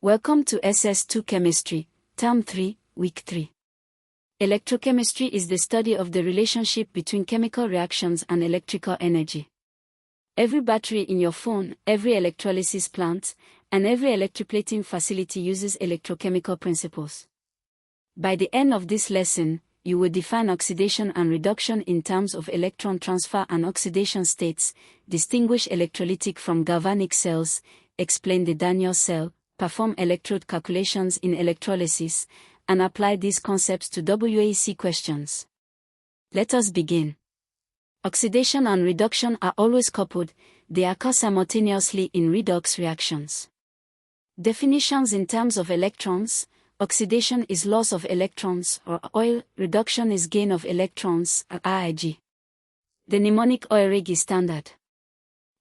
Welcome to SS2 Chemistry, Term 3, Week 3. Electrochemistry is the study of the relationship between chemical reactions and electrical energy. Every battery in your phone, every electrolysis plant, and every electroplating facility uses electrochemical principles. By the end of this lesson, you will define oxidation and reduction in terms of electron transfer and oxidation states, distinguish electrolytic from galvanic cells, explain the Daniell cell, perform electrode calculations in electrolysis, and apply these concepts to WAEC questions. Let us begin. Oxidation and reduction are always coupled, they occur simultaneously in redox reactions. Definitions in terms of electrons: oxidation is loss of electrons or oil, reduction is gain of electrons, RIG. The mnemonic OIRIG is standard.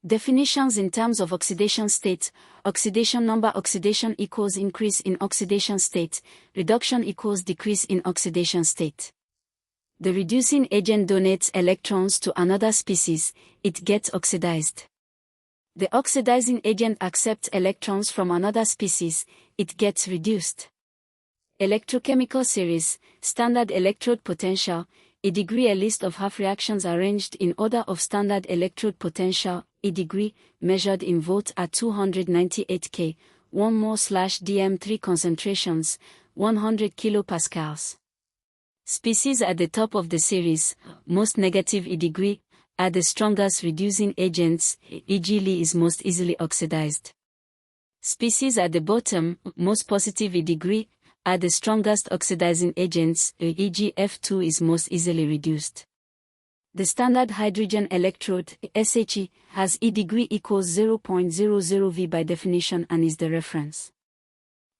Definitions in terms of oxidation state: oxidation number, oxidation equals increase in oxidation state, reduction equals decrease in oxidation state. The reducing agent donates electrons to another species, it gets oxidized. The oxidizing agent accepts electrons from another species, it gets reduced. Electrochemical series, standard electrode potential, E degree, a list of half reactions arranged in order of standard electrode potential, E degree, measured in volts at 298 K, 1 mol/dm3 concentrations, 100 kilopascals. Species at the top of the series, most negative E degree, are the strongest reducing agents, e.g. Li is most easily oxidized. Species at the bottom, most positive E degree, are the strongest oxidizing agents, e.g. F2 is most easily reduced. The standard hydrogen electrode, SHE, has E degree equals 0.00 V by definition and is the reference.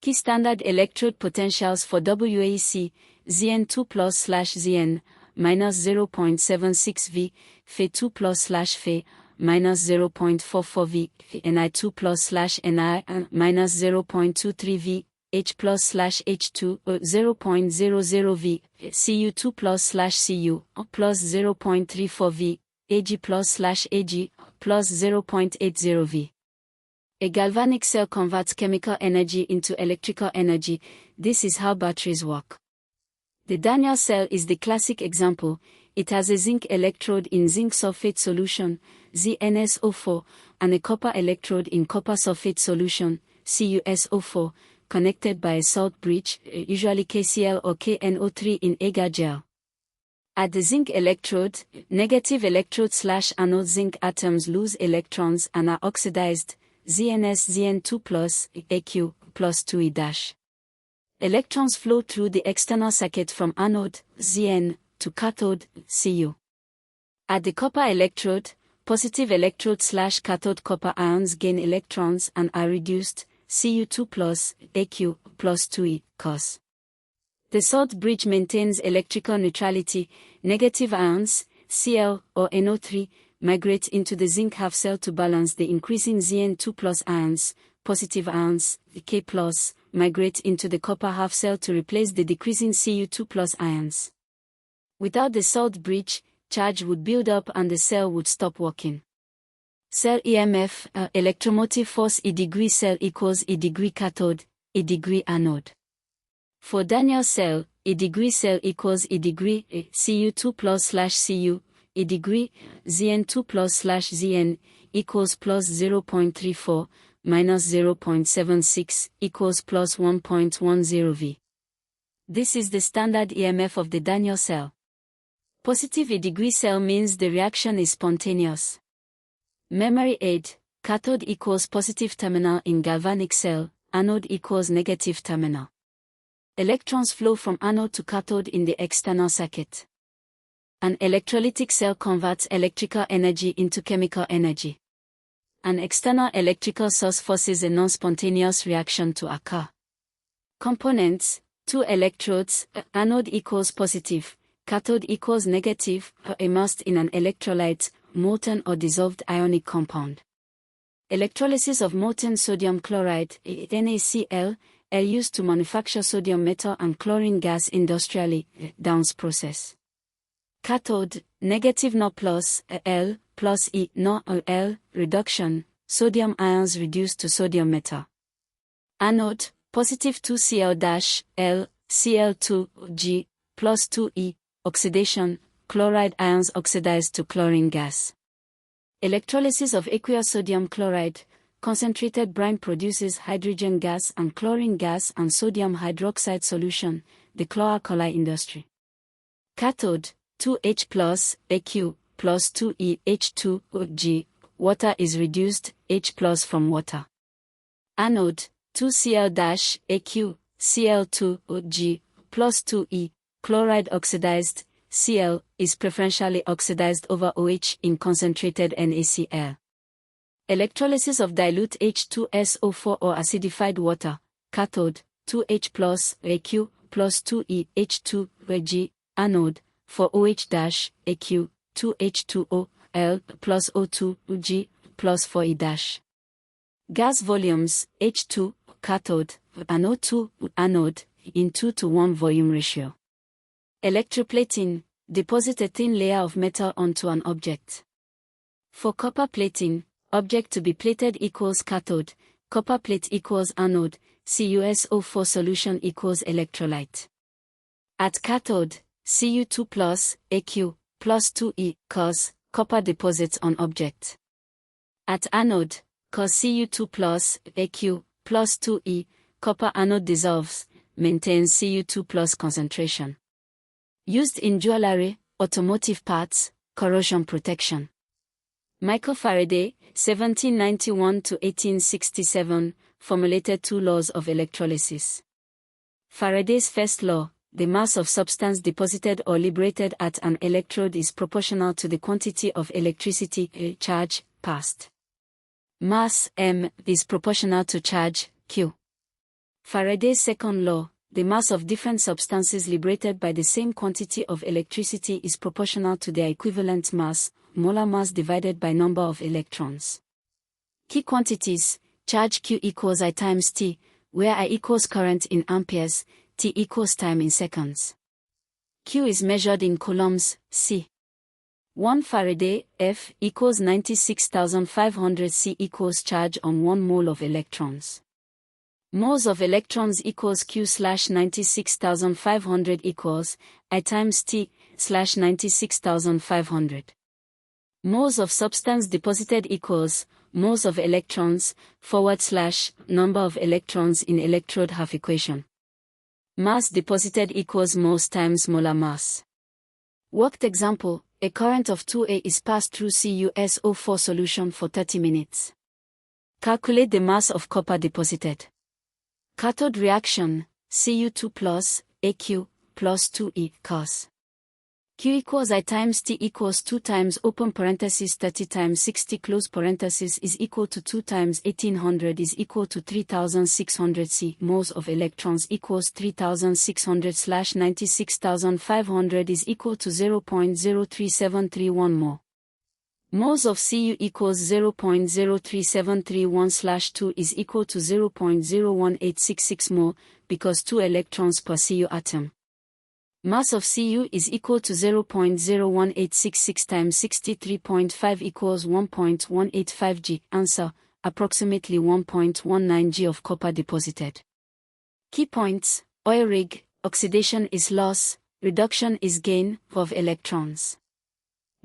Key standard electrode potentials for WAEC, Zn2+/Zn, minus 0.76 V, Fe2+/Fe, minus 0.44 V, Ni2+/Ni, minus 0.23 V, H+/H2, 0.00 V, Cu2+/Cu, plus 0.34 V, Ag+/Ag, plus 0.80 V. A galvanic cell converts chemical energy into electrical energy. This is how batteries work. The Daniell cell is the classic example. It has a zinc electrode in zinc sulfate solution, ZnSO4, and a copper electrode in copper sulfate solution, CuSO4, connected by a salt bridge, usually KCl or KNO3 in agar gel. At the zinc electrode, negative electrode/anode zinc atoms lose electrons and are oxidized, Zn2+, Aq, plus 2E-. Electrons flow through the external circuit from anode, Zn, to cathode, Cu. At the copper electrode, positive electrode/cathode copper ions gain electrons and are reduced, Cu2+, Aq, plus 2E, cos. The salt bridge maintains electrical neutrality. Negative ions, Cl or NO3, migrate into the zinc half cell to balance the increasing Zn2+ ions. Positive ions, K+, migrate into the copper half cell to replace the decreasing Cu2+ ions. Without the salt bridge, charge would build up and the cell would stop working. Cell EMF, electromotive force E degree, cell equals E degree cathode, E degree anode. For Daniell cell, E degree cell equals E degree, Cu2+/Cu, E degree, Zn2+/Zn, equals plus 0.34, minus 0.76, equals plus 1.10 V. This is the standard EMF of the Daniell cell. Positive E degree cell means the reaction is spontaneous. Memory aid: cathode equals positive terminal in galvanic cell, anode equals negative terminal. Electrons flow from anode to cathode in the external circuit. An electrolytic cell converts electrical energy into chemical energy. An external electrical source forces a non-spontaneous reaction to occur. Components: 2 electrodes, anode equals positive, cathode equals negative, immersed in an electrolyte, molten or dissolved ionic compound. Electrolysis of molten sodium chloride, NaCl, used to manufacture sodium metal and chlorine gas industrially, Downs process. Cathode, negative No plus, L, plus E, No, L, reduction, sodium ions reduced to sodium metal. Anode, positive 2Cl-L, Cl2G, plus 2E, oxidation, chloride ions oxidized to chlorine gas. Electrolysis of aqueous sodium chloride, concentrated brine produces hydrogen gas and chlorine gas and sodium hydroxide solution, the chlor-alkali industry. Cathode, 2H plus, Aq, plus 2E, H2G, water is reduced, H plus from water. Anode, 2Cl-Aq, Cl2G, plus 2E, chloride oxidized, Cl, is preferentially oxidized over OH in concentrated NaCl. Electrolysis of dilute H2SO4 or acidified water, cathode, 2H plus, Aq, plus 2E, H2G, anode, for OH-Aq, 2H2O, L, plus O2G, plus 4E-. Gas volumes, H2, cathode, and O2, anode, in 2:1 volume ratio. Electroplating, deposit a thin layer of metal onto an object. For copper plating, object to be plated equals cathode, copper plate equals anode, CuSO4 solution equals electrolyte. At cathode, Cu2 plus, Aq, plus 2E, cos, copper deposits on object. At anode, cos Cu2 plus, Aq, plus 2E, copper anode dissolves, maintains Cu2 plus concentration. Used in jewelry, automotive parts, corrosion protection. Michael Faraday, 1791 to 1867, formulated 2 laws of electrolysis. Faraday's first law, the mass of substance deposited or liberated at an electrode is proportional to the quantity of electricity, charge, passed. Mass, m, is proportional to charge, q. Faraday's second law, the mass of different substances liberated by the same quantity of electricity is proportional to their equivalent mass, molar mass divided by number of electrons. Key quantities, charge Q equals I times T, where I equals current in amperes, T equals time in seconds. Q is measured in coulombs, C. 1 Faraday, F, equals 96,500 C equals charge on 1 mole of electrons. Moles of electrons equals Q slash 96,500 equals I times T slash 96,500. Moles of substance deposited equals moles of electrons forward slash number of electrons in electrode half equation. Mass deposited equals moles times molar mass. Worked example, a current of 2A is passed through CuSO4 solution for 30 minutes. Calculate the mass of copper deposited. Cathode reaction, Cu2 plus, Aq, plus 2E, cos. Q equals I times T equals 2 times open parenthesis 30 times 60 close parenthesis is equal to 2 times 1800 is equal to 3600 C. Moles of electrons equals 3600 slash 96,500 is equal to 0.03731 mole. Moles of Cu equals 0.03731 slash 2 is equal to 0.01866 mole, because 2 electrons per Cu atom. Mass of Cu is equal to 0.01866 times 63.5 equals 1.185 G. Answer, approximately 1.19 G of copper deposited. Key points, oil rig, oxidation is loss, reduction is gain, of electrons.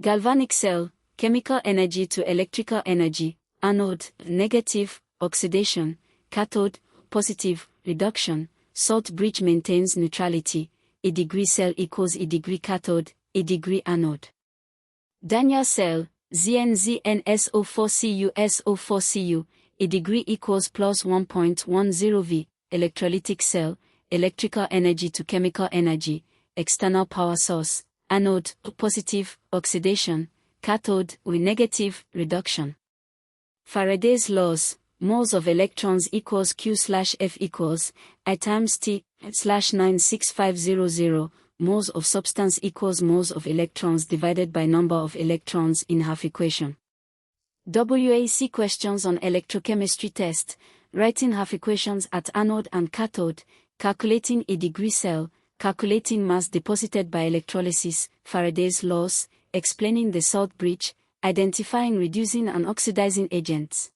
Galvanic cell, chemical energy to electrical energy, anode, negative, oxidation, cathode, positive, reduction, salt bridge maintains neutrality, a degree cell equals a degree cathode, a degree anode. Daniel cell, ZnZnSO4CuSO4Cu, a degree equals plus 1.10 V, electrolytic cell, electrical energy to chemical energy, external power source, anode, positive, oxidation, cathode, with negative, reduction. Faraday's laws, moles of electrons equals Q slash F equals I times T slash 96500, moles of substance equals moles of electrons divided by number of electrons in half equation. WAEC questions on electrochemistry test, writing half equations at anode and cathode, calculating a degree cell, calculating mass deposited by electrolysis, Faraday's laws, explaining the salt bridge, identifying reducing and oxidizing agents.